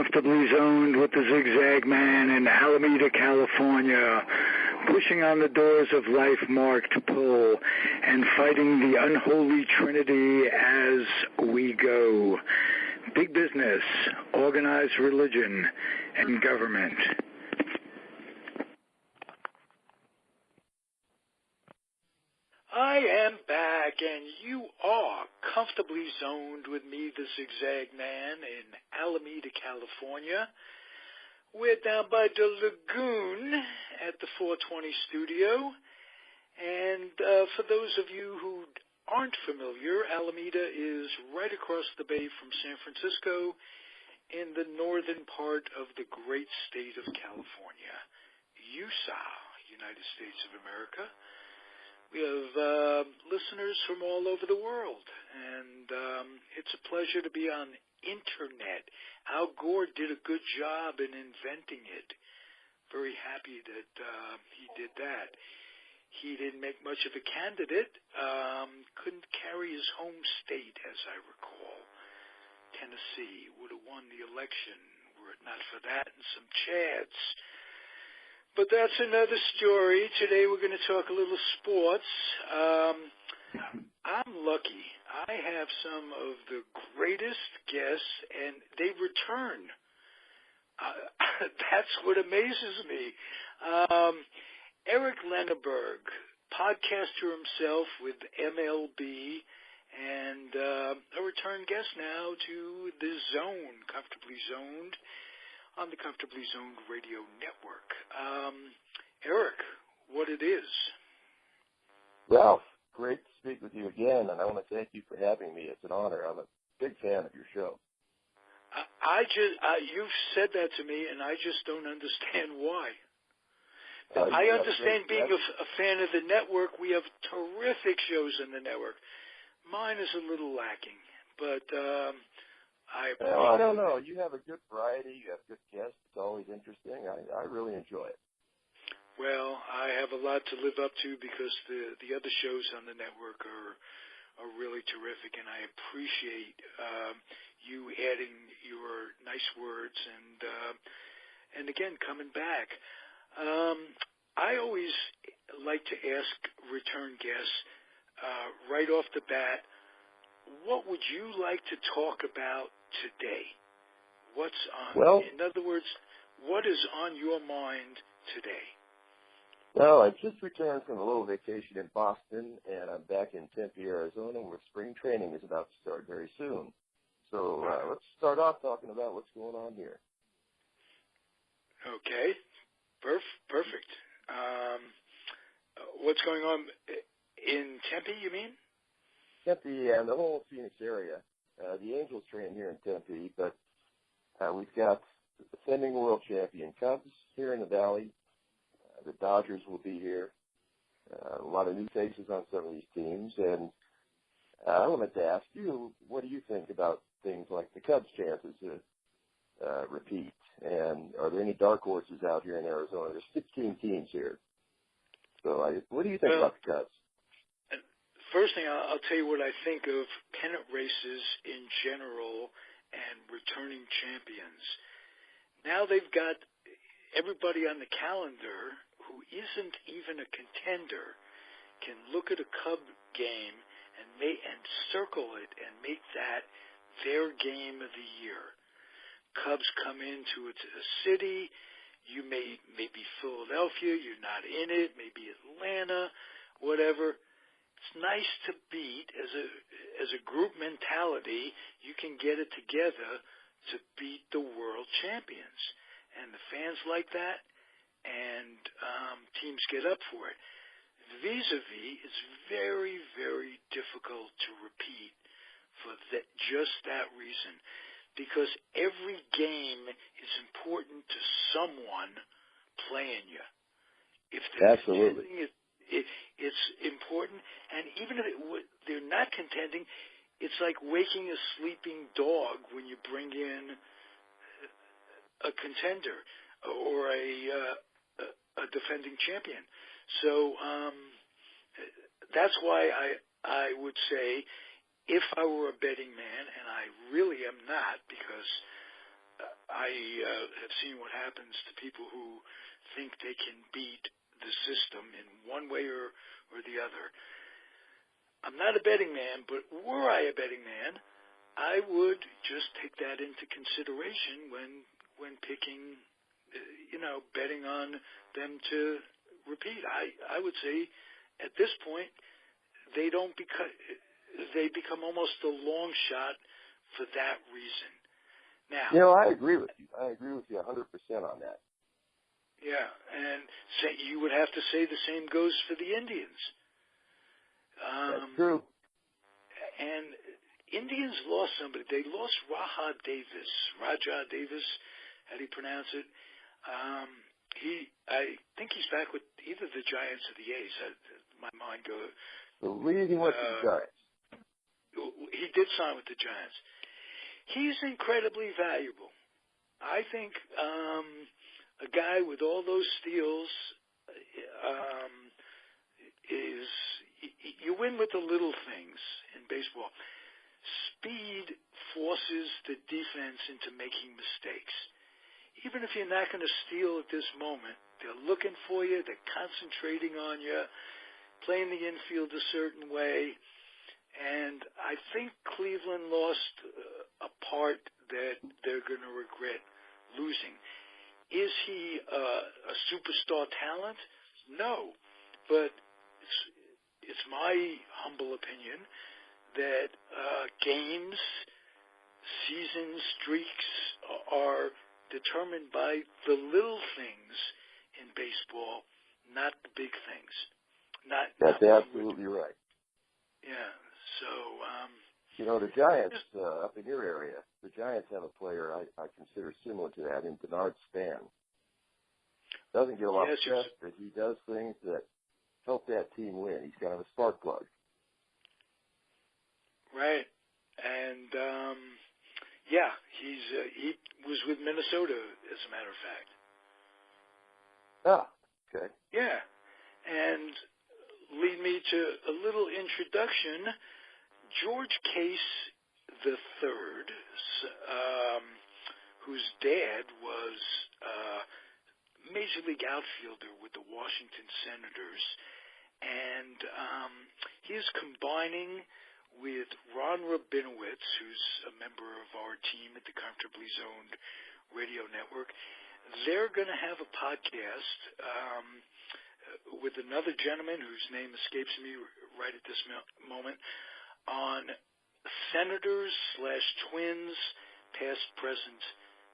comfortably zoned with the Zig Zag Man in Alameda, California, pushing on the doors of life marked pull and fighting the unholy trinity as we go. Big business, organized religion, and government. I am back, and you are comfortably zoned with me, the Zig Zag Man, in Alameda, California. We're down by the lagoon at the 420 studio. And for those of you who aren't familiar, Alameda is right across the bay from San Francisco in the northern part of the great state of California, USA, United States of America. We have listeners from all over the world, and it's a pleasure to be on internet. Al Gore did a good job in inventing it. Very happy that he did that. He didn't make much of a candidate. Couldn't carry his home state, as I recall. Tennessee would have won the election were it not for that and some chads. But that's another story. Today we're going to talk a little sports. I'm lucky. I have some of the greatest guests, and they return. That's what amazes me. Eric Lenaburg, podcaster himself with MLB, and a return guest now to the Zone, Comfortably Zoned, on the Comfortably Zoned Radio Network. Eric, what it is? Ralph, great to speak with you again, and I want to thank you for having me. It's an honor. I'm a big fan of your show. You've said that to me, and I just don't understand why. I understand being a fan of the network. We have terrific shows in the network. Mine is a little lacking, but I don't know. You have a good variety. You have good guests. It's always interesting. I really enjoy it. Well, I have a lot to live up to because the other shows on the network are really terrific, and I appreciate you adding your nice words and again coming back. I always like to ask return guests right off the bat, what would you like to talk about today? What's on? In other words, what is on your mind today? Well, I just returned from a little vacation in Boston, and I'm back in Tempe, Arizona, where spring training is about to start very soon. So let's start off talking about what's going on here. Okay, perfect. What's going on in Tempe, you mean? Tempe and the whole Phoenix area. The Angels train here in Tempe, but we've got the defending world champion Cubs here in the Valley. The Dodgers will be here. A lot of new faces on some of these teams. And I wanted to ask you, what do you think about things like the Cubs' chances to repeat? And are there any dark horses out here in Arizona? There's 16 teams here. So what do you think about the Cubs? First thing, I'll tell you what I think of pennant races in general and returning champions. Now they've got everybody on the calendar who isn't even a contender can look at a Cub game and circle it and make that their game of the year. Cubs come into a city, you may be Philadelphia, you're not in it, maybe Atlanta, whatever. It's nice to beat as a group mentality. You can get it together to beat the world champions, and the fans like that, and teams get up for it. Vis-a-vis, it's very, very difficult to repeat for just that reason, because every game is important to someone playing you. If they're Absolutely. it's important, and even if they're not contending, it's like waking a sleeping dog when you bring in a contender or a defending champion. So that's why I would say, if I were a betting man, and I really am not, because I have seen what happens to people who think they can beat the system in one way or the other. I'm not a betting man, but were I a betting man, I would just take that into consideration when picking, betting on them to repeat. I would say at this point they become almost a long shot for that reason. Now, I agree with you. I agree with you 100% on that. Yeah, and you would have to say the same goes for the Indians. That's true. And Indians lost somebody. They lost Rajah Davis. How do you pronounce it? I think he's back with either the Giants or the A's. My mind goes. The leading with the Giants. He did sign with the Giants. He's incredibly valuable. I think a guy with all those steals is you win with the little things in baseball. Speed forces the defense into making mistakes. Even if you're not going to steal at this moment, they're looking for you, they're concentrating on you, playing the infield a certain way. And I think Cleveland lost a part that they're going to regret losing. Is he a superstar talent? No. But it's my humble opinion that games, season streaks are determined by the little things in baseball, not the big things. That's absolutely right. Yeah. So, the Giants up in your area, the Giants have a player I consider similar to that in Bernard Span. Doesn't get a lot of press, but he does things that help that team win. He's kind of a spark plug. Right. And, he was with Minnesota, as a matter of fact. Ah, okay. Yeah. And lead me to a little introduction. George Case III, whose dad was Major League outfielder with the Washington Senators, and he is combining with Ron Rabinowitz, who's a member of our team at the Comfortably Zoned Radio Network. They're going to have a podcast with another gentleman whose name escapes me right at this moment on Senators/Twins, past, present,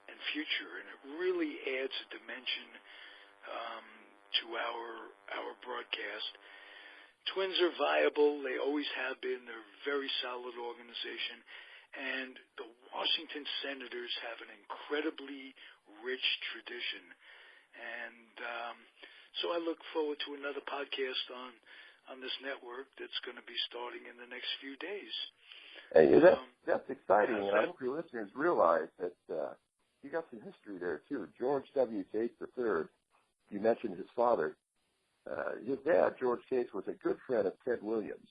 and future, and it really adds a dimension to our broadcast. Twins are viable. They always have been. They're a very solid organization. And the Washington Senators have an incredibly rich tradition. And so I look forward to another podcast on this network that's going to be starting in the next few days. Hey, that's exciting, and I hope your listeners realize that you got some history there, too. George W. Case III, you mentioned his father. His dad, George Case, was a good friend of Ted Williams.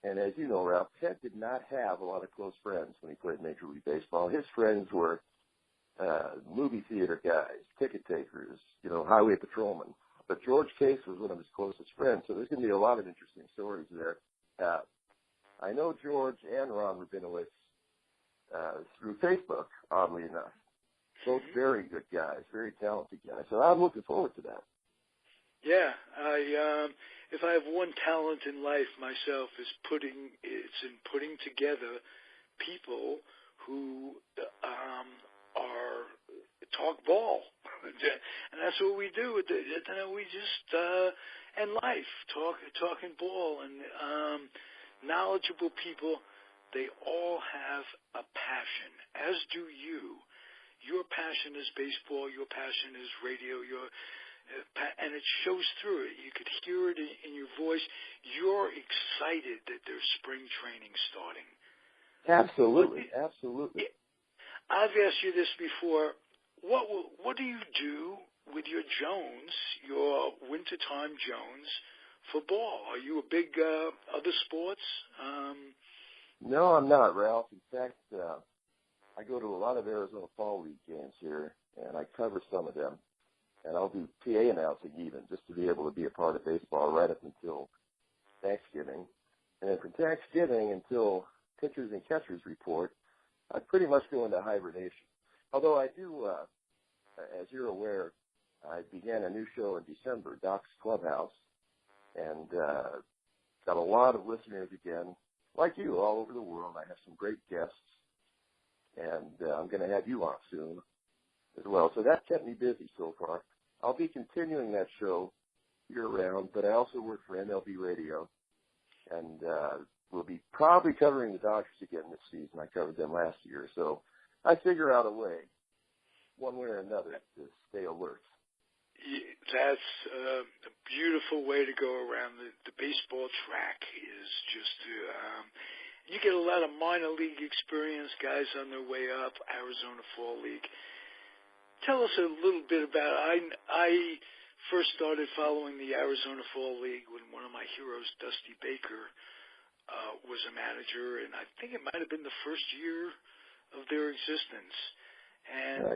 And as you know, Ralph, Ted did not have a lot of close friends when he played Major League Baseball. His friends were movie theater guys, ticket takers, highway patrolmen. But George Case was one of his closest friends, so there's going to be a lot of interesting stories there. I know George and Ron Rabinowitz through Facebook, oddly enough. Both very good guys, very talented guys. So I'm looking forward to that. Yeah, if I have one talent in life myself, it's in putting together people who are talk ball, and that's what we do. We just and life talking ball and knowledgeable people. They all have a passion, as do you. Your passion is baseball. Your passion is radio. And it shows through it. You could hear it in your voice. You're excited that there's spring training starting. Absolutely. I've asked you this before. What do you do with your Jones, your wintertime Jones, for ball? Are you a big other sports? No, I'm not, Ralph. In fact, I go to a lot of Arizona Fall League games here, and I cover some of them. And I'll do PA announcing even, just to be able to be a part of baseball right up until Thanksgiving. And then from Thanksgiving until pitchers and catchers report, I pretty much go into hibernation. Although I do, as you're aware, I began a new show in December, Doc's Clubhouse, and got a lot of listeners again, like you, all over the world. I have some great guests, and I'm going to have you on soon as well. So that kept me busy so far. I'll be continuing that show year-round, but I also work for MLB Radio, and we'll be probably covering the Dodgers again this season. I covered them last year, so I figure out a way, one way or another, to stay alert. That's a beautiful way to go around the baseball track. Is just you get a lot of minor league experience, guys on their way up, Arizona Fall League. Tell us a little bit about it. I first started following the Arizona Fall League when one of my heroes, Dusty Baker, was a manager, and I think it might have been the first year of their existence. And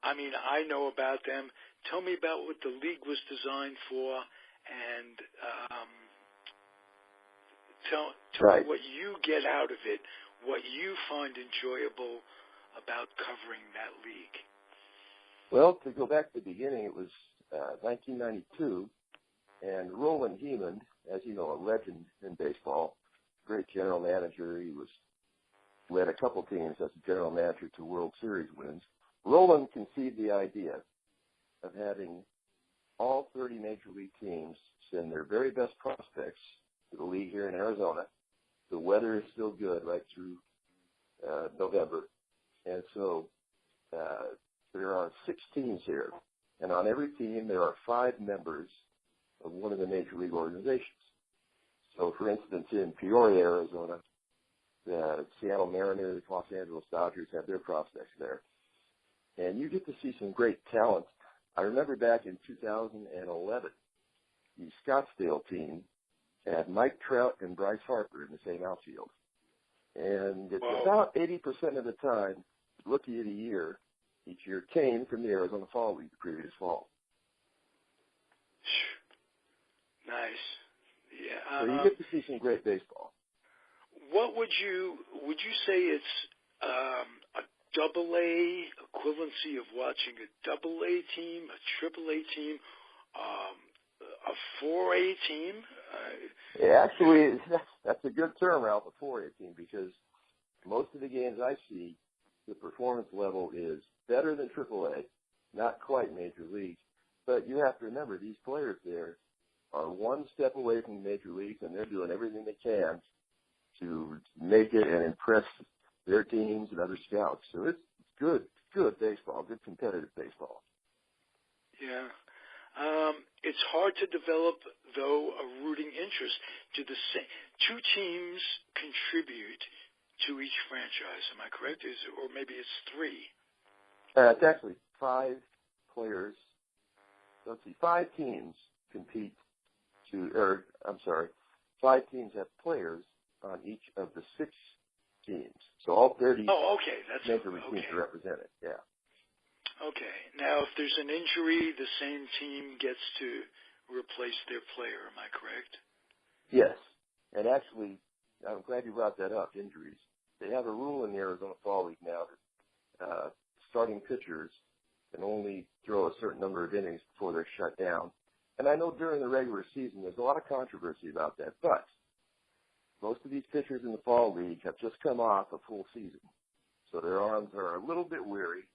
I know about them. Tell me about what the league was designed for, and tell me what you get out of it, what you find enjoyable about covering that league. Well, to go back to the beginning, it was 1992, and Roland Hemond, as you know, a legend in baseball, great general manager. He led a couple teams as a general manager to World Series wins. Roland conceived the idea of having all 30 major league teams send their very best prospects to the league here in Arizona. The weather is still good right through November. And so there are 6 teams here. And on every team, there are 5 members of one of the major league organizations. So, for instance, in Peoria, Arizona, the Seattle Mariners, Los Angeles Dodgers have their prospects there. And you get to see some great talent. I remember back in 2011, the Scottsdale team had Mike Trout and Bryce Harper in the same outfield. And it's about 80% of the time, Rookie of the Year each year came from the Arizona Fall League the previous fall. Nice. Yeah. So you get to see some great baseball. What would you say it's a double-A equivalency of watching a double-A team, a triple-A team, a 4A team? Yeah, actually, that's a good term, Ralph, a 4A team, because most of the games I see, the performance level is better than AAA, not quite major league. But you have to remember, these players there are one step away from the major leagues, and they're doing everything they can to make it and impress their teams and other scouts. So it's good baseball, good competitive baseball. Yeah. It's hard to develop, though, a rooting interest. Do the two teams contribute to each franchise? Am I correct? Or maybe it's 3? It's actually 5 players. Let's see, 5 teams compete 5 teams have players on each of the 6 teams. So all 30 major league teams are represented. Yeah. Okay. Now, if there's an injury, the same team gets to replace their player. Am I correct? Yes. And actually, I'm glad you brought that up, injuries. They have a rule in the Arizona Fall League now that starting pitchers can only throw a certain number of innings before they're shut down. And I know during the regular season there's a lot of controversy about that, but most of these pitchers in the Fall League have just come off a full season. So their arms are a little bit weary,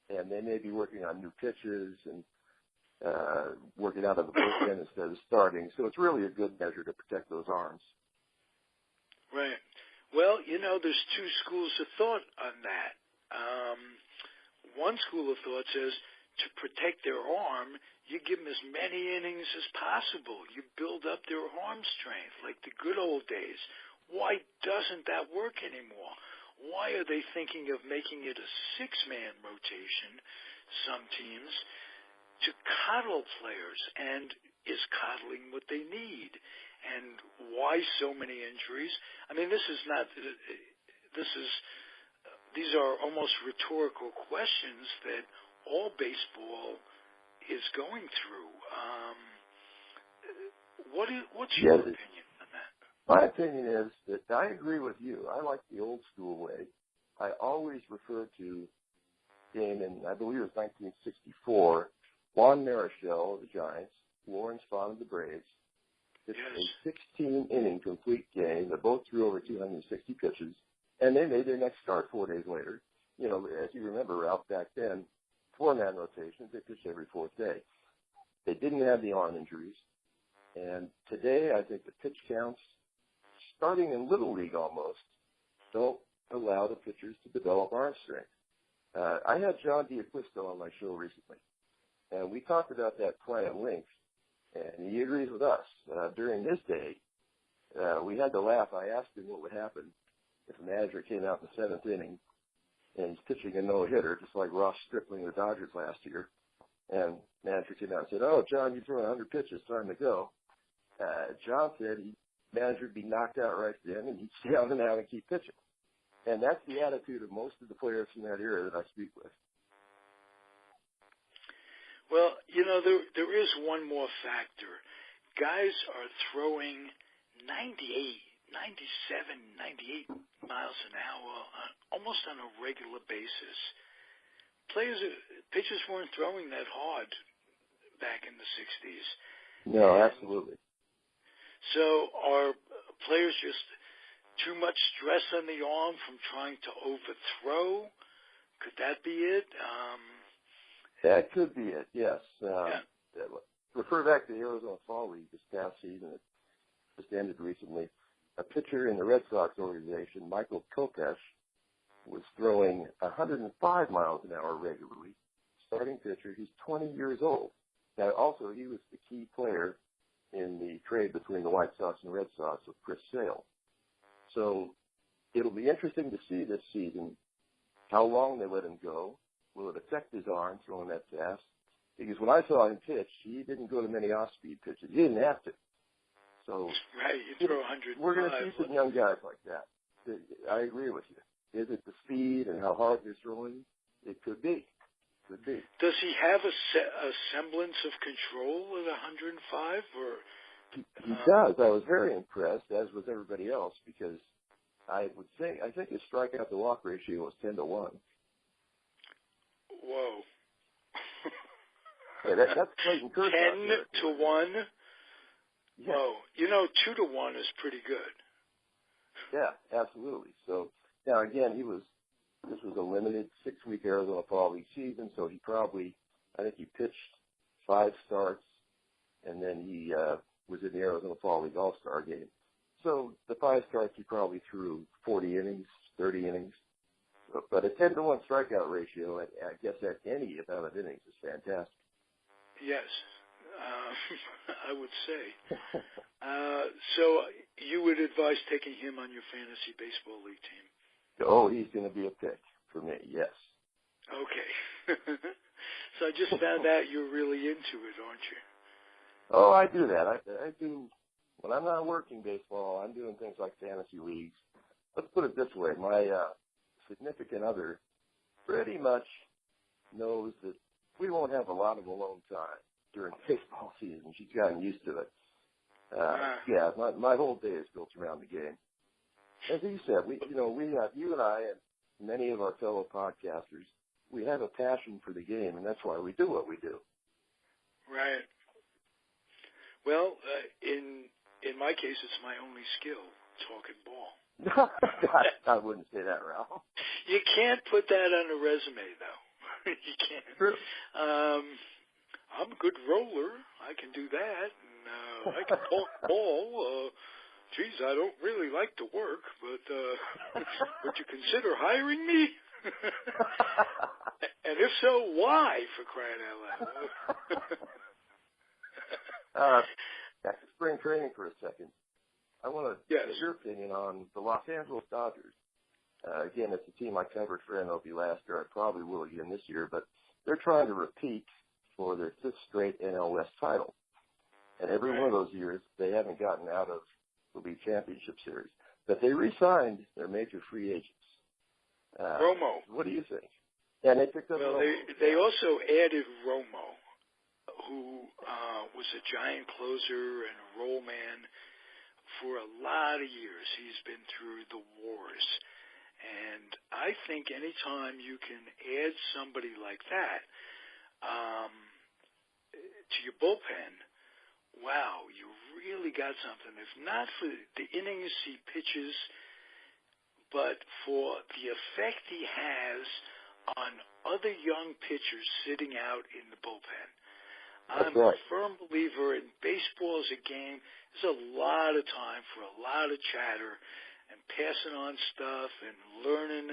and they may be working on new pitches and working out of the bullpen instead of starting. So it's really a good measure to protect those arms. Right. Well, there's 2 schools of thought on that. One school of thought says to protect their arm, you give them as many innings as possible. You build up their arm strength like the good old days. Why doesn't that work anymore? Why are they thinking of making it a 6-man rotation, some teams, to coddle players? And is coddling what they need? And why so many injuries? I mean, this is not these are almost rhetorical questions that all baseball is going through. What's your opinion on that? My opinion is that I agree with you. I like the old school way. I always refer to game in, I believe it was 1964, Juan Marichal of the Giants, Lawrence Vaughn of the Braves, pitched a 16-inning complete game. They both threw over 260 pitches, and they made their next start 4 days later. You know, as you remember, Ralph, back then, four-man rotations, they pitched every fourth day. They didn't have the arm injuries. And today, I think the pitch counts, starting in Little League almost, don't allow the pitchers to develop arm strength. I had John D'Acquisto on my show recently, and we talked about that play at length, and he agrees with us. During his day, we had to laugh. I asked him what would happen if a manager came out in the seventh inning and he's pitching a no-hitter, just like Ross Stripling of the Dodgers last year. And manager came out and said, "Oh, John, you threw 100 pitches, time to go." John said manager would be knocked out right then, and he'd stay on and out and keep pitching. And that's the attitude of most of the players from that era that I speak with. Well, you know, there is one more factor. Guys are throwing 98, 97, 98 miles an hour almost on a regular basis. Pitchers weren't throwing that hard back in the 60s. No, absolutely. So are players just too much stress on the arm from trying to overthrow? Could that be it? That could be it, yes. Refer back to the Arizona Fall League this past season. It just ended recently. A pitcher in the Red Sox organization, Michael Kopech, was throwing 105 miles an hour regularly. Starting pitcher, he's 20 years old. Now, also, he was the key player in the trade between the White Sox and Red Sox with Chris Sale. So it'll be interesting to see this season how long they let him go. Will it affect his arm throwing that fast? Because when I saw him pitch, he didn't go to many off-speed pitches. He didn't have to. So right, you throw 105. We're going to see some young guys like that. I agree with you. Is it the speed and how hard they're throwing? It could be. Could be. Does he have a semblance of control at 105? Or he does. I was very impressed, as was everybody else, because I think his strikeout to walk ratio was 10-1. Whoa. Yeah, that's Clayton Kershaw. 10-1. Yeah. Whoa. You know, 2-1 is pretty good. Yeah, absolutely. So now again, this was a limited 6-week Arizona Fall League season, so I think he pitched 5 starts, and then he was in the Arizona Fall League All-Star game. So the 5 starts, he probably threw 40 innings, 30 innings. But a 10-1 strikeout ratio, I guess at any amount of innings, is fantastic. Yes, I would say. So you would advise taking him on your fantasy baseball league team? Oh, he's going to be a pick for me, yes. Okay. So I just found out you're really into it, aren't you? Oh, I do that. I do. When I'm not working baseball, I'm doing things like fantasy leagues. Let's put it this way. My significant other pretty much knows that we won't have a lot of alone time during baseball season. She's gotten used to it. Yeah, my whole day is built around the game. As you said, we have, you and I and many of our fellow podcasters, we have a passion for the game, and that's why we do what we do. Right. Well, in my case, it's my only skill, talking ball. I wouldn't say that, Ralph. You can't put that on a resume, though. You can't. True. I'm a good roller. I can do that. And, I can talk ball. Geez, I don't really like to work, but would you consider hiring me? And if so, why, for crying out loud? Back to spring training for a second. I want to get your opinion on the Los Angeles Dodgers. Again, it's a team I covered for MLB last year. I probably will again this year, but they're trying to repeat for their 5th straight NL West title. And every one of those years, they haven't gotten out of the League Championship Series. But they re-signed their major free agents. Romo. What do you think? And they picked up Well, Romo. they also added Romo, who was a giant closer and a roll man for a lot of years. He's been through the wars. And I think anytime you can add somebody like that to your bullpen, wow, you really got something. If not for the innings he pitches, but for the effect he has on other young pitchers sitting out in the bullpen. I'm a firm believer in baseball as a game. There's a lot of time for a lot of chatter and passing on stuff and learning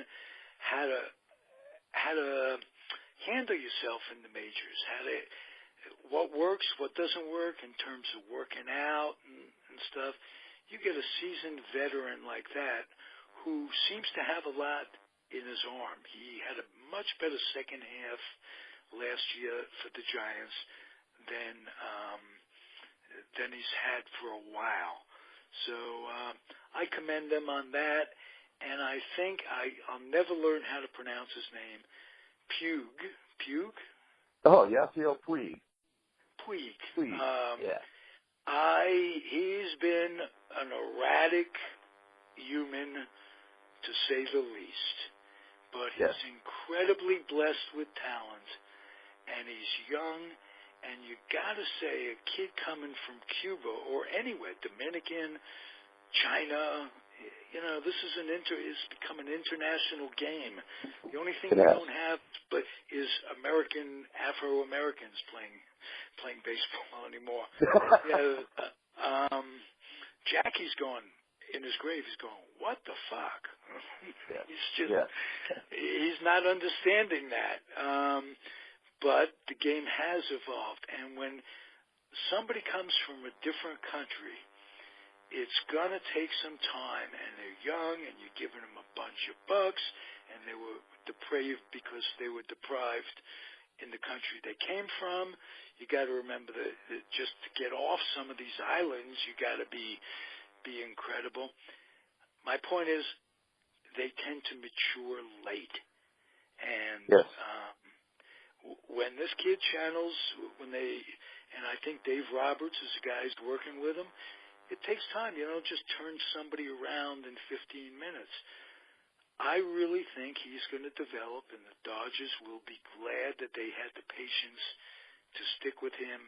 how to handle yourself in the majors, what works, what doesn't work in terms of working out and stuff. You get a seasoned veteran like that who seems to have a lot in his arm. He had a much better second half last year for the Giants than he's had for a while. So I commend them on that, and I think I'll never learn how to pronounce his name. Puig? Oh, Yasiel Puig. Puig. Yeah. He's been an erratic human, to say the least, but he's incredibly blessed with talent, and he's young, and you got to say, a kid coming from Cuba or anywhere, Dominican, China, this is become an international game. The only thing we don't have is Afro-Americans playing baseball anymore. Jackie's going in his grave. He's going, what the fuck? He's not understanding that. But the game has evolved, and when somebody comes from a different country, it's going to take some time, and they're young, and you're giving them a bunch of bucks, and they were depraved because they were deprived in the country they came from. You got to remember that just to get off some of these islands, you got to be incredible. My point is, they tend to mature late, and when this kid channels, and I think Dave Roberts is the guy who's working with him, it takes time. You don't just turn somebody around in 15 minutes. I really think he's going to develop, and the Dodgers will be glad that they had the patience to stick with him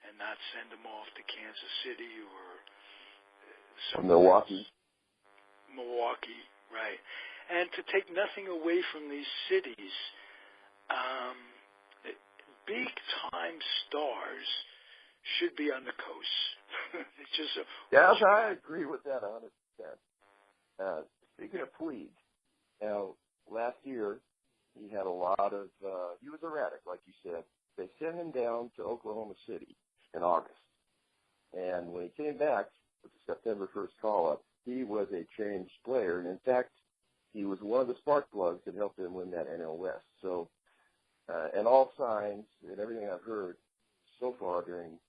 and not send him off to Kansas City or Milwaukee. Milwaukee, right. And to take nothing away from these cities, big-time stars should be on the coast. It's just I agree with that 100%. Speaking of Puig, now, last year, he had a lot of, he was erratic, like you said. They sent him down to Oklahoma City in August. And when he came back with the September 1st call-up, he was a changed player. And, in fact, he was one of the spark plugs that helped him win that NL West. So, and all signs and everything I've heard so far during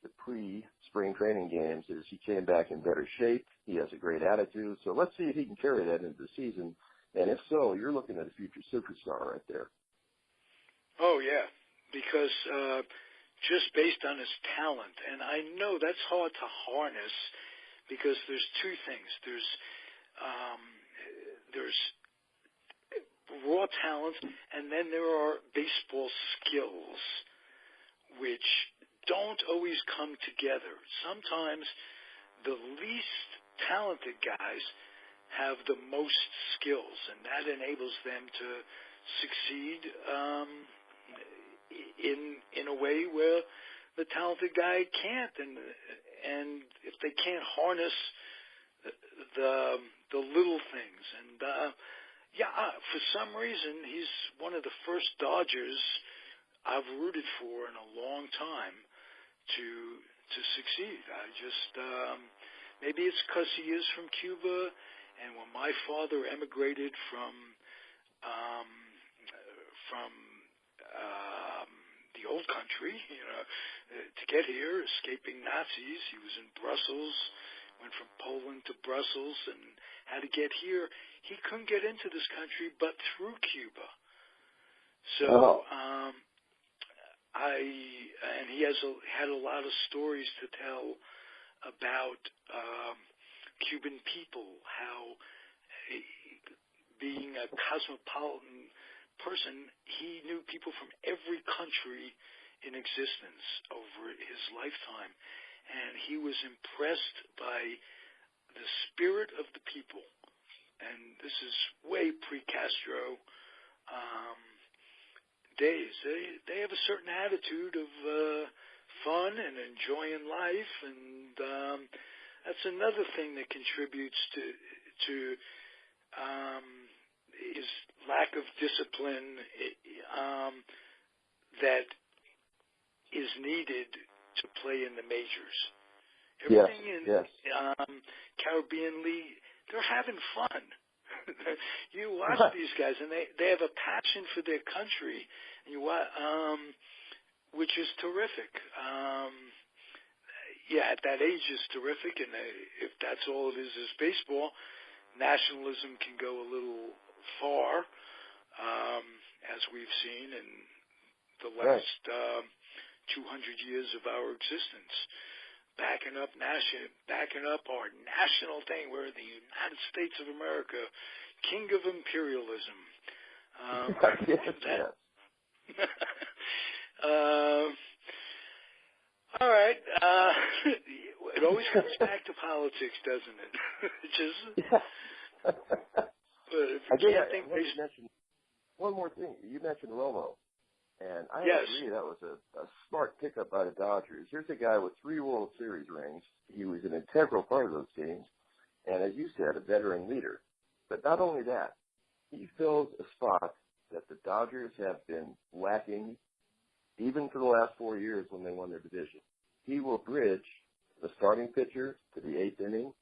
the pre-spring training games is he came back in better shape. He has a great attitude. So let's see if he can carry that into the season. And if so, you're looking at a future superstar right there. Oh, yeah, because just based on his talent, and I know that's hard to harness because there's two things. There's raw talent, and then there are baseball skills, which don't always come together. Sometimes the least talented guys have the most skills, and that enables them to succeed in a way where the talented guy can't. And if they can't harness the little things, and for some reason, he's one of the first Dodgers I've rooted for in a long time to succeed. I just maybe it's because he is from Cuba, and when my father emigrated from the old country, to get here, escaping Nazis, he was in Brussels went from Poland to Brussels and had to get here. He couldn't get into this country but through Cuba. So he had a lot of stories to tell about Cuban people, how being a cosmopolitan person, he knew people from every country in existence over his lifetime, and he was impressed by the spirit of the people. And this is way pre-Castro days. They have a certain attitude of fun and enjoying life, and that's another thing that contributes to his lack of discipline that is needed to play in the majors. Everything in Caribbean League, they're having fun. You watch these guys, and they have a passion for their country, and which is terrific. At that age is terrific, and if that's all it is baseball, nationalism can go a little far, as we've seen in the last 200 years of our existence. Backing up our national thing. We're the United States of America, king of imperialism. All right. It always comes back to politics, doesn't it? One more thing. You mentioned Romo. And I agree that was a smart pickup by the Dodgers. Here's a guy with 3 World Series rings. He was an integral part of those teams. And as you said, a veteran leader. But not only that, he fills a spot that the Dodgers have been lacking even for the last 4 years when they won their division. He will bridge the starting pitcher to the 8th inning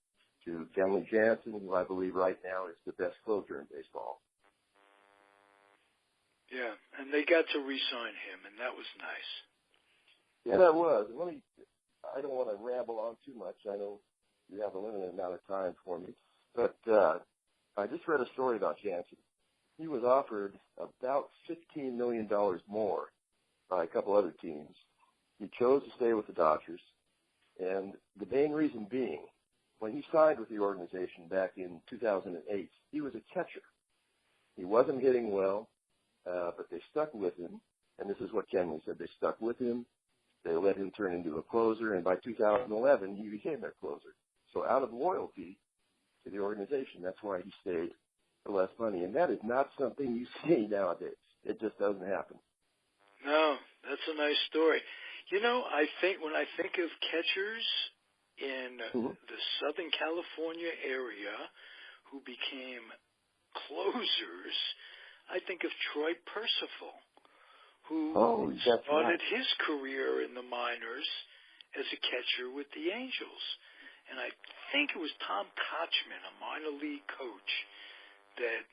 to Kenley Jansen, who I believe right now is the best closer in baseball. Yeah, and they got to re-sign him, and that was nice. Yeah, that was. I don't want to ramble on too much. I know you have a limited amount of time for me. But I just read a story about Jansen. He was offered about $15 million more by a couple other teams. He chose to stay with the Dodgers, and the main reason being, when he signed with the organization back in 2008, he was a catcher. He wasn't hitting well. But they stuck with him, and this is what Kenley said. They stuck with him. They let him turn into a closer, and by 2011, he became their closer. So out of loyalty to the organization, that's why he stayed for less money. And that is not something you see nowadays. It just doesn't happen. No, that's a nice story. You know, when I think of catchers in the Southern California area who became closers, I think of Troy Percival, who started his career in the minors as a catcher with the Angels. And I think it was Tom Kochman, a minor league coach, that,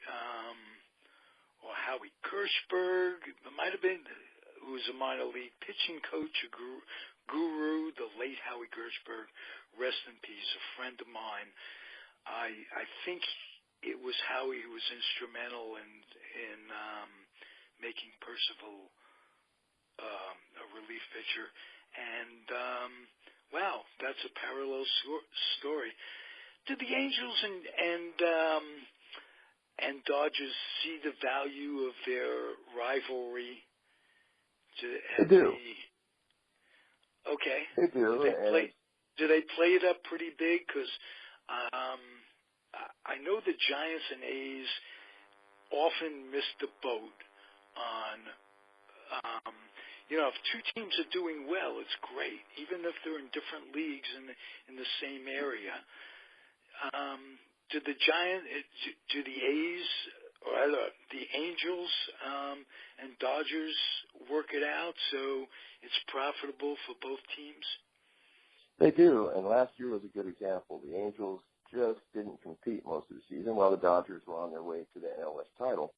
or Howie Kirschberg, it might have been, who was a minor league pitching coach, a guru, the late Howie Kirschberg, rest in peace, a friend of mine. I think it was Howie who was instrumental in making Percival a relief pitcher. And, wow, that's a parallel story. Did the Angels and Dodgers see the value of their rivalry? They do. Okay. They do. Do they play it up pretty big? Because I know the Giants and A's often miss the boat on, if 2 teams are doing well, it's great, even if they're in different leagues in the same area. Do the A's or the Angels and Dodgers work it out so it's profitable for both teams? They do, and last year was a good example. The Angels just didn't compete most of the season while the Dodgers were on their way to the NL West title.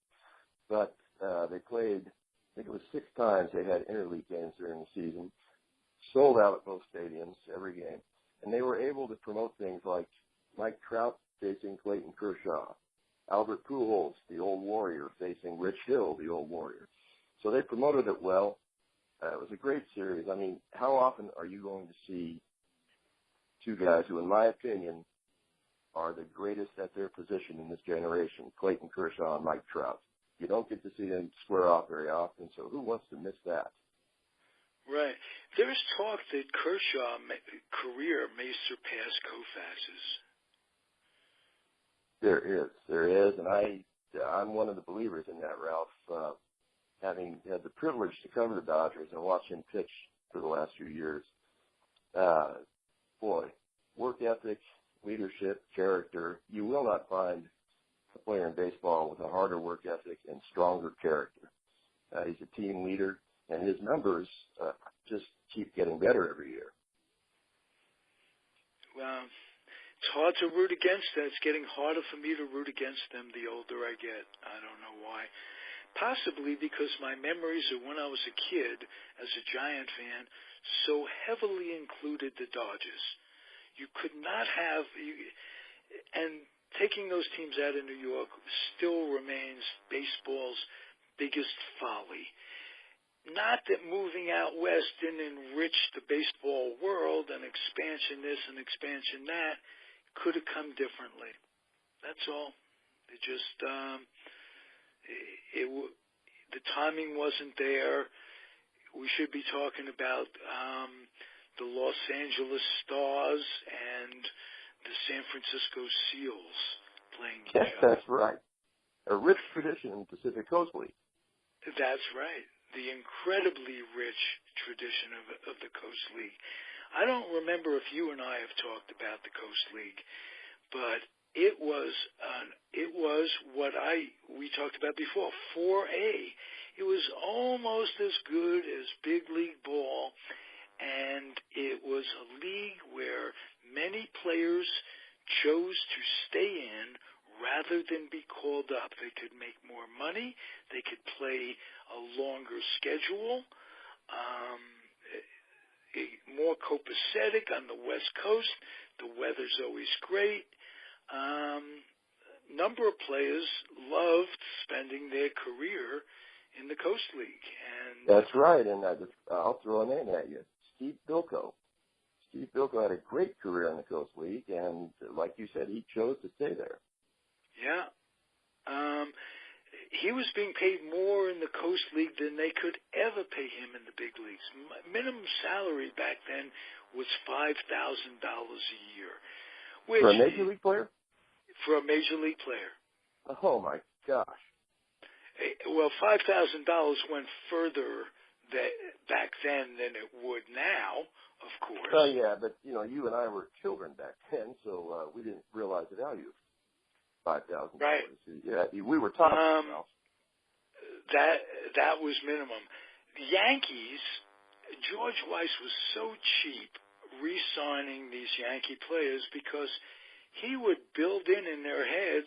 But they played, I think it was 6 times they had interleague games during the season, sold out at both stadiums every game. And they were able to promote things like Mike Trout facing Clayton Kershaw, Albert Pujols, the old Warrior, facing Rich Hill, the old Warrior. So they promoted it well. It was a great series. I mean, how often are you going to see two guys who, in my opinion, are the greatest at their position in this generation, Clayton Kershaw and Mike Trout? You don't get to see them square off very often, so who wants to miss that? Right. There's talk that Kershaw's career may surpass Koufax's. There is, and I'm one of the believers in that, Ralph. Having had the privilege to cover the Dodgers and watch him pitch for the last few years, work ethic, leadership, character, you will not find a player in baseball with a harder work ethic and stronger character. He's a team leader, and his numbers just keep getting better every year. Well, it's hard to root against that. It's getting harder for me to root against them the older I get. I don't know why. Possibly because my memories of when I was a kid as a Giant fan so heavily included the Dodgers. You could not have, and taking those teams out of New York still remains baseball's biggest folly. Not that moving out west didn't enrich the baseball world and expansion this and expansion that. Could have come differently. That's all. It just, the timing wasn't there. We should be talking about the Los Angeles Stars and the San Francisco Seals playing each other. That's right. A rich tradition in the Pacific Coast League. That's right. The incredibly rich tradition of the Coast League. I don't remember if you and I have talked about the Coast League, but it was what we talked about before, 4A. It was almost as good as big league ball, and it was a league where many players chose to stay in rather than be called up. They could make more money. They could play a longer schedule, more copacetic on the West Coast. The weather's always great. Number of players loved spending their career in the Coast League. And that's right, and I'll throw a name at you, Steve Bilko. Steve Bilko had a great career in the Coast League, and like you said, he chose to stay there. Yeah. He was being paid more in the Coast League than they could ever pay him in the big leagues. Minimum salary back then was $5,000 a year. Which, for a Major League player? For a Major League player. Oh, my gosh. Well, $5,000 went further back then than it would now, of course. Oh, yeah, but, you and I were children back then, so we didn't realize the value of $5,000. Right. Yeah, we were talking about that was minimum. The Yankees, George Weiss was so cheap re-signing these Yankee players because he would build in their heads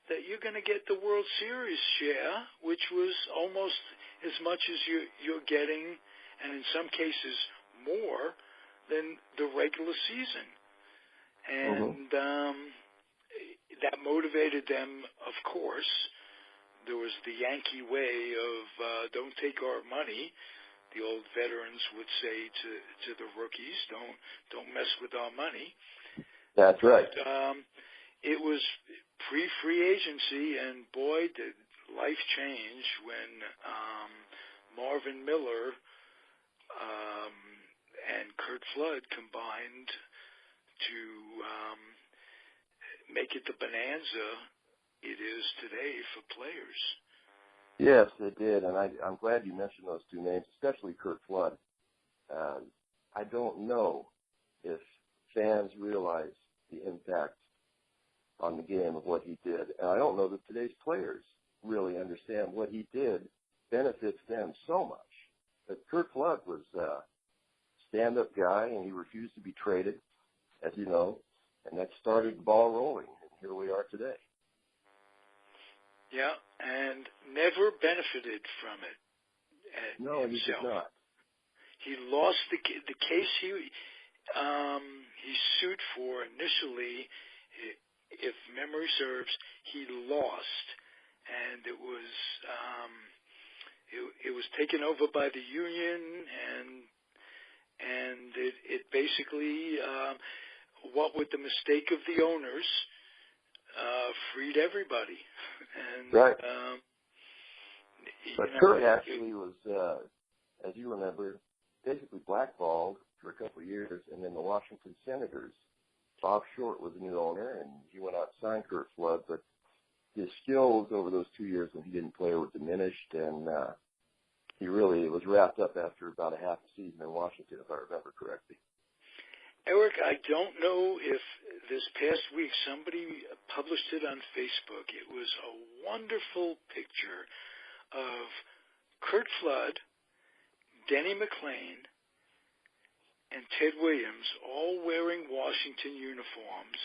that you're going to get the World Series share, which was almost as much as you're getting, and in some cases more, than the regular season. And that motivated them, of course. There was the Yankee way of don't take our money. The old veterans would say to the rookies, don't mess with our money. That's right. But, it was pre-free agency, and boy, did life change when Marvin Miller and Kurt Flood combined to make it the bonanza it is today for players. Yes, they did, and I'm glad you mentioned those two names, especially Kurt Flood. I don't know if fans realize the impact on the game of what he did, and I don't know that today's players really understand what he did benefits them so much. But Kurt Flood was a stand-up guy, and he refused to be traded, as you know, and that started the ball rolling, and here we are today. Yeah, and never benefited from it. No, he did not. He lost the case he he sued for initially, if memory serves, he lost, and it was taken over by the union, and it basically, what with the mistake of the owners, freed everybody. And, right. But Kurt know, actually was, as you remember, basically blackballed for a couple of years, and then the Washington Senators, Bob Short was the new owner, and he went out and signed Kurt Flood, but his skills over those 2 years when he didn't play were diminished, and he really was wrapped up after about a half a season in Washington, if I remember correctly. Eric, I don't know if this past week somebody published it on Facebook. It was a wonderful picture of Kurt Flood, Denny McLain, and Ted Williams all wearing Washington uniforms.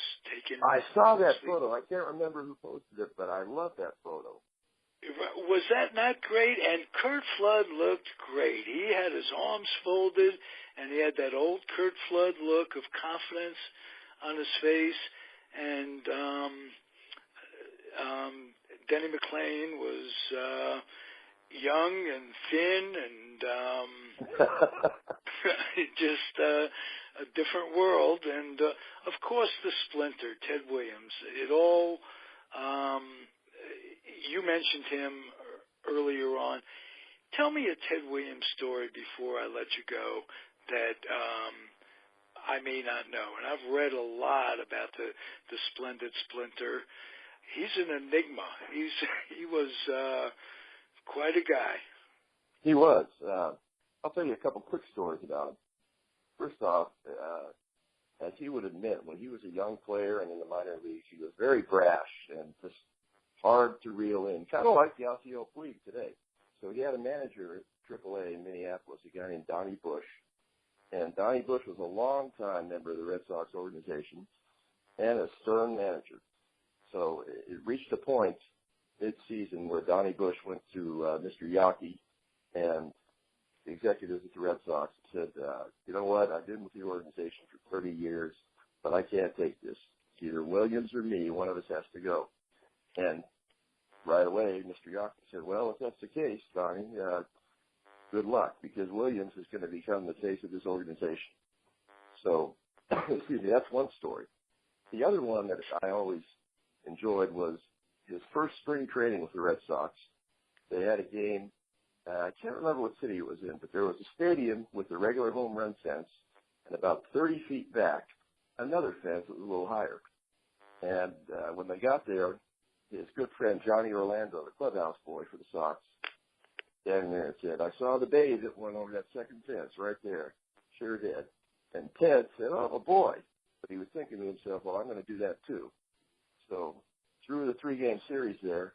I saw that photo. I can't remember who posted it, but I love that photo. Was that not great? And Kurt Flood looked great. He had his arms folded, and he had that old Kurt Flood look of confidence on his face. And Denny McLain was young and thin and just a different world. And, of course, the Splinter, Ted Williams. It all... you mentioned him earlier on. Tell me a Ted Williams story before I let you go that I may not know. And I've read a lot about the splendid Splinter. He's an enigma. He was quite a guy. He was. I'll tell you a couple quick stories about him. First off, as he would admit, when he was a young player and in the minor leagues, he was very brash and just hard to reel in, kind of like the Alcio Puig today. So he had a manager at AAA in Minneapolis, a guy named Donnie Bush. And Donnie Bush was a long-time member of the Red Sox organization and a stern manager. So it reached a point mid-season where Donnie Bush went to Mr. Yawkey and the executives at the Red Sox and said, you know what, I've been with the organization for 30 years, but I can't take this. It's either Williams or me. One of us has to go. And right away, Mr. Yawkey said, well, if that's the case, Donnie, good luck, because Williams is going to become the face of this organization. So, excuse me, that's one story. The other one that I always enjoyed was his first spring training with the Red Sox. They had a game, I can't remember what city it was in, but there was a stadium with a regular home run fence, and about 30 feet back, another fence that was a little higher. And when they got there, his good friend Johnny Orlando, the clubhouse boy for the Sox, standing there and said, I saw the babe that went over that second fence right there. Sure did. And Ted said, oh, boy. But he was thinking to himself, well, I'm going to do that too. So through the 3-game series there,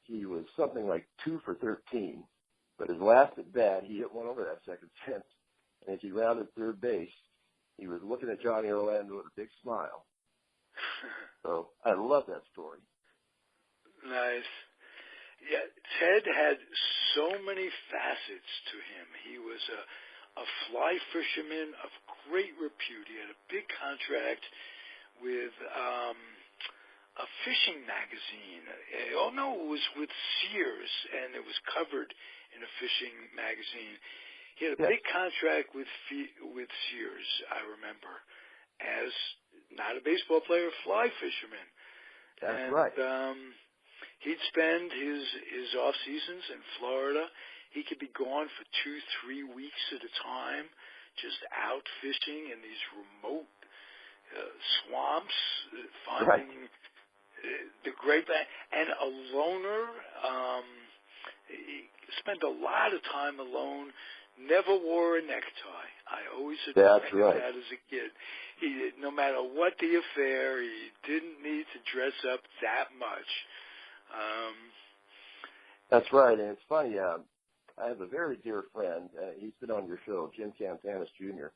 he was something like 2 for 13. But his last at bat, he hit one over that second fence. And as he rounded third base, he was looking at Johnny Orlando with a big smile. So I love that story. Nice. Yeah, Ted had so many facets to him. He was a fly fisherman of great repute. He had a big contract with a fishing magazine. Oh, no, it was with Sears, and it was covered in a fishing magazine. He had a big contract with Sears, I remember, as not a baseball player, fly fisherman. That's right. He'd spend his off seasons in Florida. He could be gone for 2-3 weeks at a time, just out fishing in these remote swamps, finding the great and a loner. He spent a lot of time alone. Never wore a necktie. I always admired that as a kid. No matter what the affair, he didn't need to dress up that much. That's right, and it's funny. I have a very dear friend. He's been on your show, Jim Cantanis Jr.,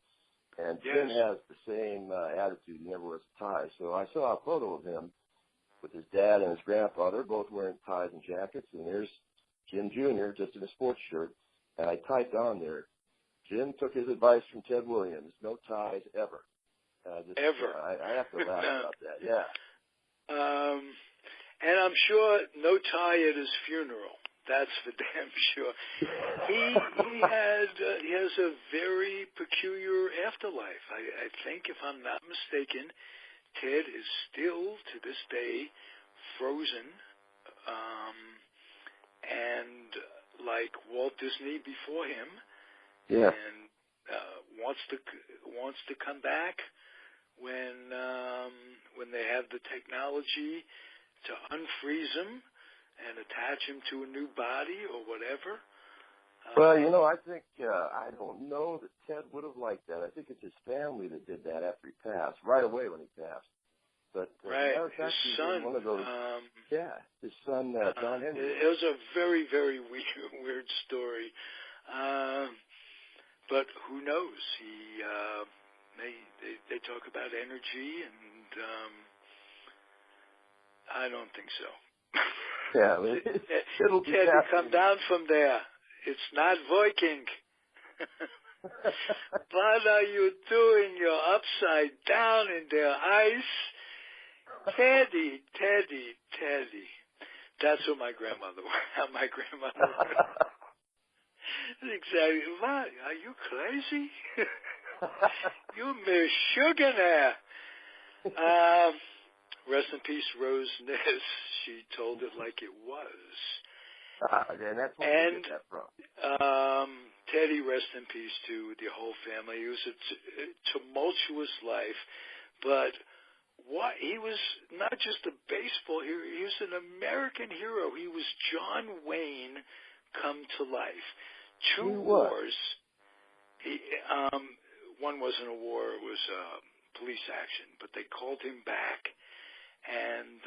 and Jim has the same attitude. He never wears a tie. So I saw a photo of him with his dad and his grandpa. They're both wearing ties and jackets, and there's Jim Jr. just in a sports shirt. And I typed on there, Jim took his advice from Ted Williams, no ties ever. ever. I have to laugh about that. Yeah. And I'm sure no tie at his funeral. That's for damn sure. He has a very peculiar afterlife. I think, if I'm not mistaken, Ted is still to this day frozen, and like Walt Disney before him, and wants to come back when they have the technology to unfreeze him and attach him to a new body or whatever. Well, I think, I don't know that Ted would have liked that. I think it's his family that did that after he passed, right away when he passed. But right, his son, one of those, his son, John Henry. It was a very, very weird story. But who knows? They talk about energy, and I don't think so. Yeah, it'll be Ted to come down from there. It's not Viking. What are you doing? You're upside down in the ice. Teddy. That's what my grandmother Exactly. What? Are you crazy? You Michiganer. Rest in peace, Rose Ness. She told it like it was. And that's where we get that from. Teddy, rest in peace to the whole family. It was a tumultuous life, but he was not just a baseball hero, he was an American hero. He was John Wayne come to life. Two wars. One wasn't a war, it was police action, but they called him back. And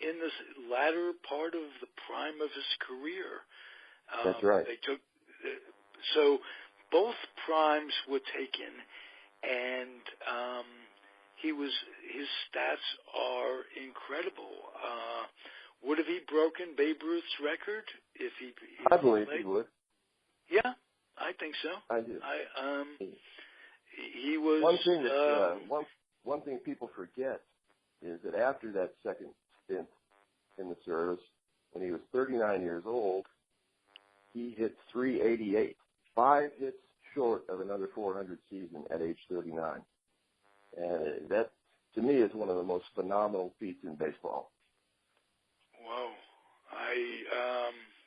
in this latter part of the prime of his career, that's right. They took so both primes were taken, and his stats are incredible. Would have he broken Babe Ruth's record if he I believe played? He would. Yeah, I think so. I do. He was one thing people forget is that after that second stint in the service, when he was 39 years old, he hit 388, 5 hits short of another 400 season at age 39. And that, to me, is one of the most phenomenal feats in baseball. Whoa.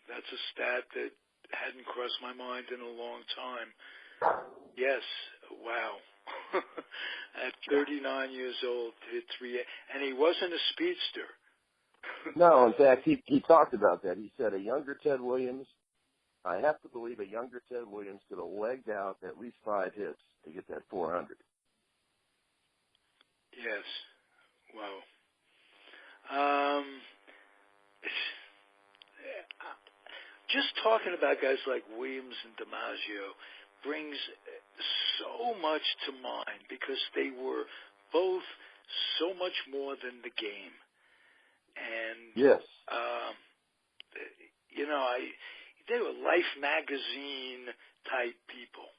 That's a stat that hadn't crossed my mind in a long time. Yes. Wow. At 39 years old, hit 3, and he wasn't a speedster. No, in fact, he talked about that. He said I have to believe a younger Ted Williams could have legged out at least 5 hits to get that 400. Yes. Wow. Just talking about guys like Williams and DiMaggio brings so much to mind because they were both so much more than the game. And yes, they were Life magazine type people.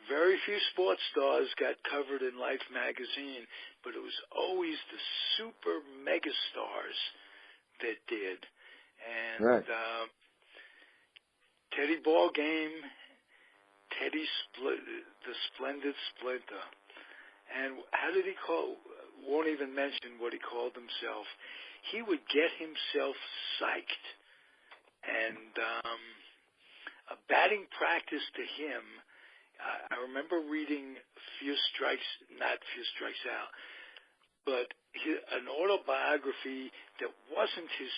Very few sports stars got covered in Life magazine, but it was always the super mega stars that did. And right. Teddy Ball Game, Teddy the Splendid Splinter. And how did he call? Won't even mention what he called himself. He would get himself psyched. And a batting practice to him, I remember reading not Few Strikes Out, but an autobiography that wasn't his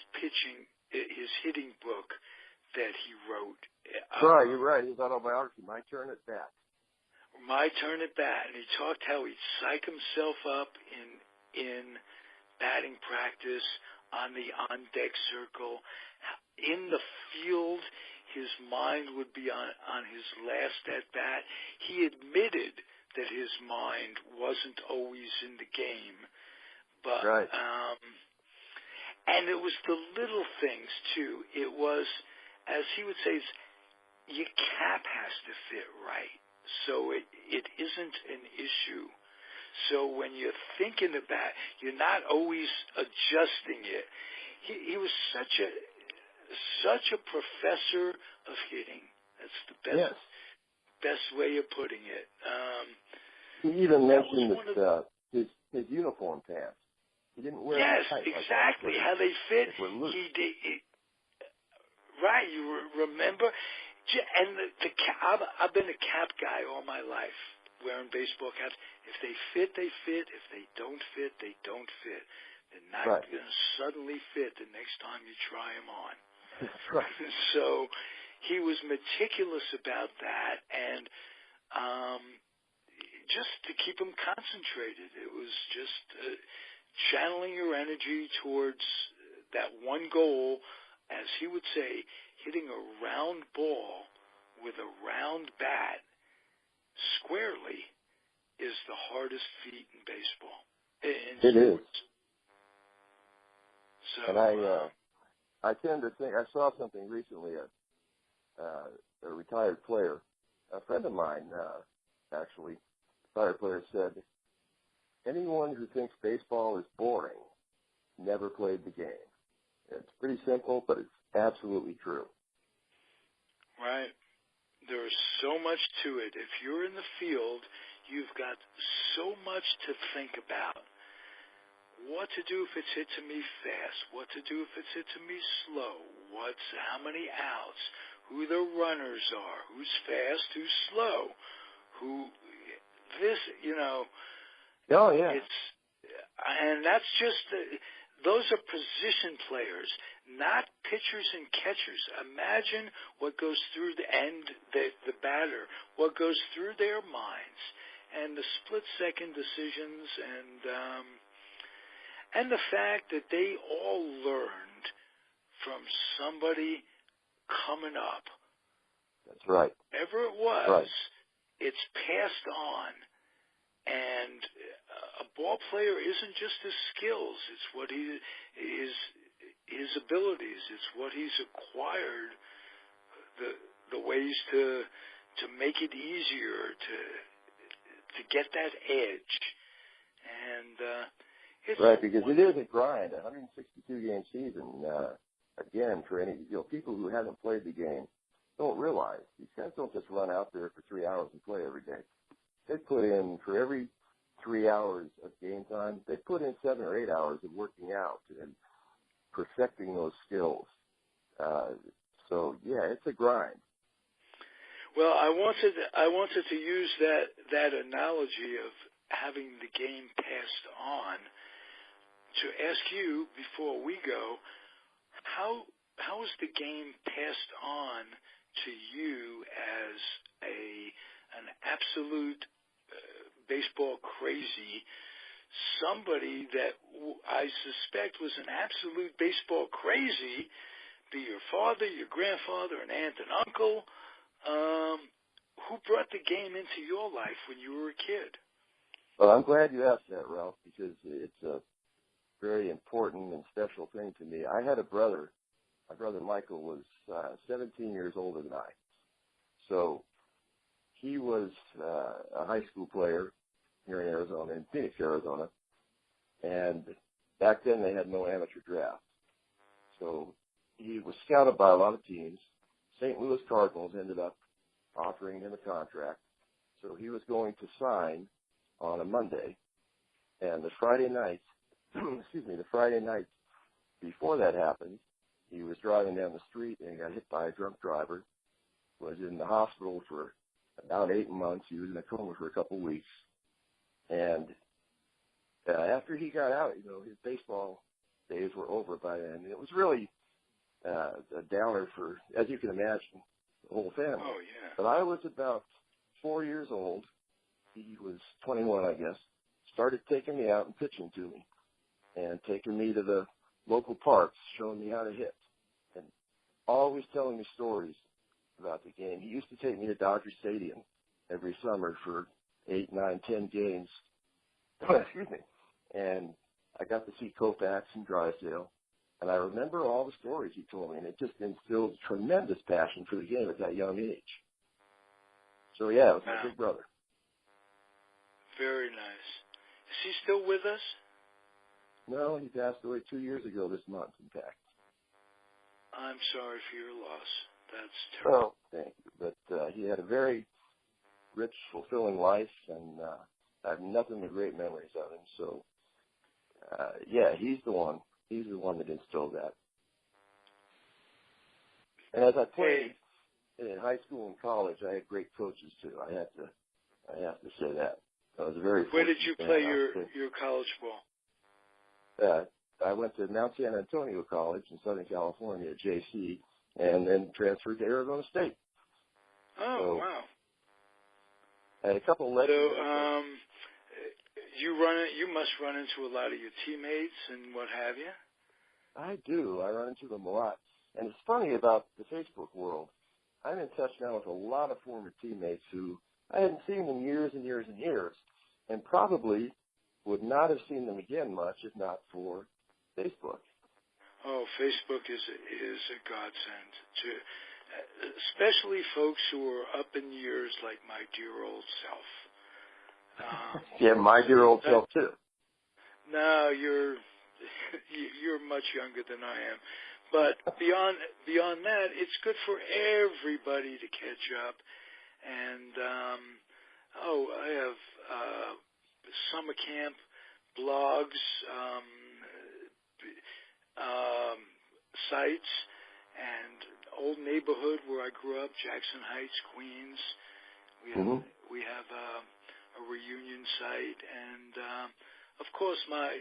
hitting book that he wrote. Right, you're right. His autobiography, My Turn at Bat. My Turn at Bat. And he talked how he'd psych himself up in batting practice, on the on-deck circle. In the field, his mind would be on his last at-bat. He admitted that his mind wasn't always in the game. But, right. And it was the little things, too. It was, as he would say, your cap has to fit right. So it isn't an issue. So when you're thinking about it, you're not always adjusting it. He was such a professor of hitting. That's the best way of putting it. He even mentioned that his uniform pants. He didn't wear them tight. Yes, exactly. How they fit. He did. Right, you remember? And I've been a cap guy all my life, wearing baseball caps. If they fit, they fit. If they don't fit, they don't fit. They're not going to suddenly fit the next time you try them on. That's right. So he was meticulous about that, and just to keep him concentrated. It was just channeling your energy towards that one goal, as he would say, hitting a round ball with a round bat squarely is the hardest feat in baseball. It is. So, and I tend to think, I saw something recently, a retired player, a friend of mine, actually, a retired player said, anyone who thinks baseball is boring never played the game. It's pretty simple, but it's absolutely true. Right. There's so much to it. If you're in the field, you've got so much to think about. What to do if it's hit to me fast? What to do if it's hit to me slow? How many outs? Who the runners are? Who's fast? Who's slow? Oh, yeah. And that's just, those are position players, not pitchers and catchers. Imagine what goes through the batter, what goes through their minds, and the split-second decisions, and the fact that they all learned from somebody coming up. That's right. Whatever it was, it's passed on. And a ball player isn't just his skills; it's what his abilities. It's what he's acquired, the ways to make it easier to get that edge. And it's right, because it is a grind. A 162-game season. Again, for any people who haven't played the game, don't realize these guys don't just run out there for 3 hours and play every day. They put in, for every 3 hours of game time, they put in 7 or 8 hours of working out and perfecting those skills. So yeah, it's a grind. Well, I wanted to use that analogy of having the game passed on to ask you before we go, how is the game passed on to you as an absolute baseball crazy, somebody that I suspect was an absolute baseball crazy, be your father, your grandfather, an aunt, and uncle, who brought the game into your life when you were a kid? Well, I'm glad you asked that, Ralph, because it's a very important and special thing to me. I had a brother. My brother Michael was 17 years older than I. So he was a high school player here in Arizona, in Phoenix, Arizona. And back then they had no amateur draft. So he was scouted by a lot of teams. St. Louis Cardinals ended up offering him a contract. So he was going to sign on a Monday. And the Friday night, the Friday night before that happened, he was driving down the street and got hit by a drunk driver, was in the hospital for about 8 months. He was in a coma for a couple of weeks. And after he got out, his baseball days were over by then. And it was really a downer for, as you can imagine, the whole family. Oh, yeah. But I was about 4 years old. He was 21, I guess. Started taking me out and pitching to me and taking me to the local parks, showing me how to hit, and always telling me stories about the game. He used to take me to Dodger Stadium every summer for 8, 9, 10 games. Excuse me. And I got to see Koufax and Drysdale, and I remember all the stories he told me, and it just instilled tremendous passion for the game at that young age. So, yeah, it was my big brother. Very nice. Is he still with us? No, he passed away 2 years ago this month, in fact. I'm sorry for your loss. That's terrible. Oh, thank you. But he had a very rich, fulfilling life, and I have nothing but great memories of him. So, yeah, he's the one. He's the one that instilled that. And as I played in high school and college, I had great coaches too. I have to say that. I was very. Where did you play your college ball? I went to Mount San Antonio College in Southern California, JC, and then transferred to Arizona State. Oh, so, wow. I had a couple of legends. So, you must run into a lot of your teammates and what have you. I do. I run into them a lot. And it's funny about the Facebook world. I'm in touch now with a lot of former teammates who I hadn't seen in years and years and years, and probably would not have seen them again much if not for Facebook. Oh, Facebook is a godsend to, especially folks who are up in years like my dear old self. Yeah, my dear old self too. No, you're much younger than I am. But beyond that, it's good for everybody to catch up. And I have summer camp blogs, sites, and old neighborhood where I grew up, Jackson Heights, Queens. We have a reunion site, and of course, my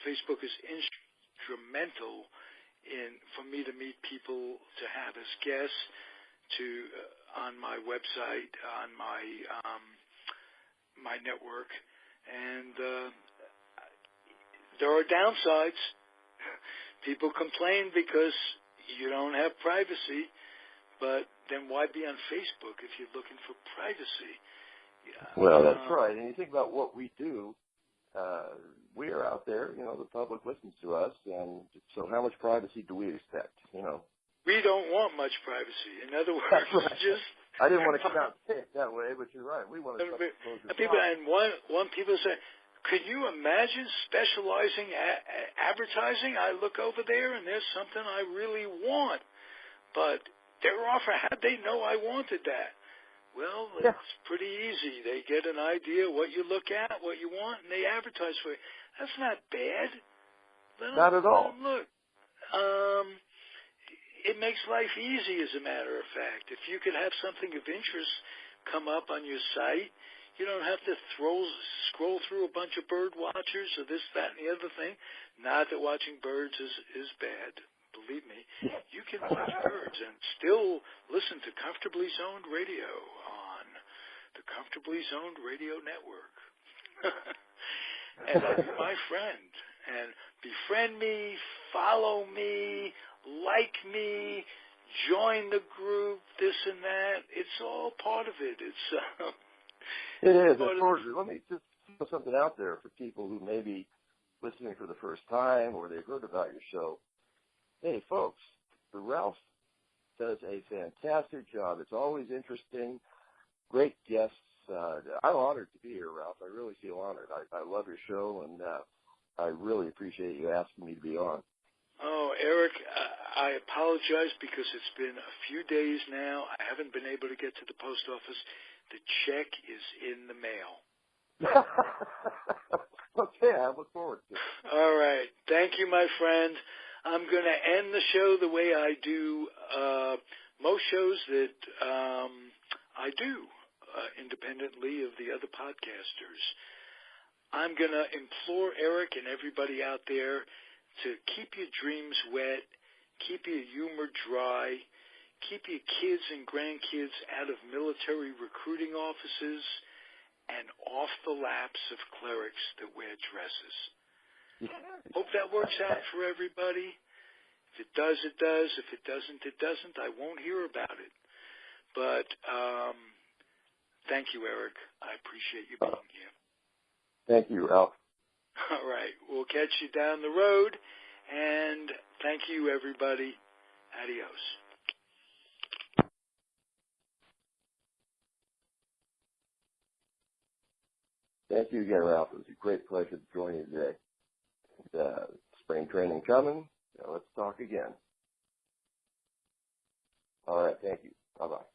Facebook is instrumental for me to meet people to have as guests on my website, on my network, and there are downsides. People complain because you don't have privacy, but then why be on Facebook if you're looking for privacy? Well, that's right. And you think about what we do. We are out there, the public listens to us, and so how much privacy do we expect, We don't want much privacy. In other words, right. just... I didn't want to come out and say it that way, but you're right. We want to one people say, could you imagine specializing advertising? I look over there, and there's something I really want, but they're offering, how'd they know I wanted that? Well, it's pretty easy. They get an idea what you look at, what you want, and they advertise for it. That's not bad. Not at all. Look, it makes life easy, as a matter of fact. If you could have something of interest come up on your site, you don't have to scroll through a bunch of bird watchers or this, that, and the other thing. Not that watching birds is bad. Believe me, you can watch birds and still listen to Comfortably Zoned Radio on the Comfortably Zoned Radio Network. And be my friend. And befriend me, follow me, like me, join the group, this and that. It's all part of it. It is. Let me just put something out there for people who may be listening for the first time or they've heard about your show. Hey, folks, Ralph does a fantastic job. It's always interesting, great guests. I'm honored to be here, Ralph. I really feel honored. I love your show, and I really appreciate you asking me to be on. Oh, Eric, I apologize because it's been a few days now. I haven't been able to get to the post office. The check is in the mail. Okay, I look forward to it. All right. Thank you, my friend. I'm going to end the show the way I do most shows that I do independently of the other podcasters. I'm going to implore Eric and everybody out there to keep your dreams wet, keep your humor dry, keep your kids and grandkids out of military recruiting offices and off the laps of clerics that wear dresses. Hope that works out for everybody. If it does, it does. If it doesn't, it doesn't. I won't hear about it. But thank you, Eric. I appreciate you being here. Thank you, Ralph. All right. We'll catch you down the road. And thank you, everybody. Adios. Thank you again, Ralph. It was a great pleasure to join you today. Spring training coming. Now let's talk again. All right. Thank you. Bye-bye.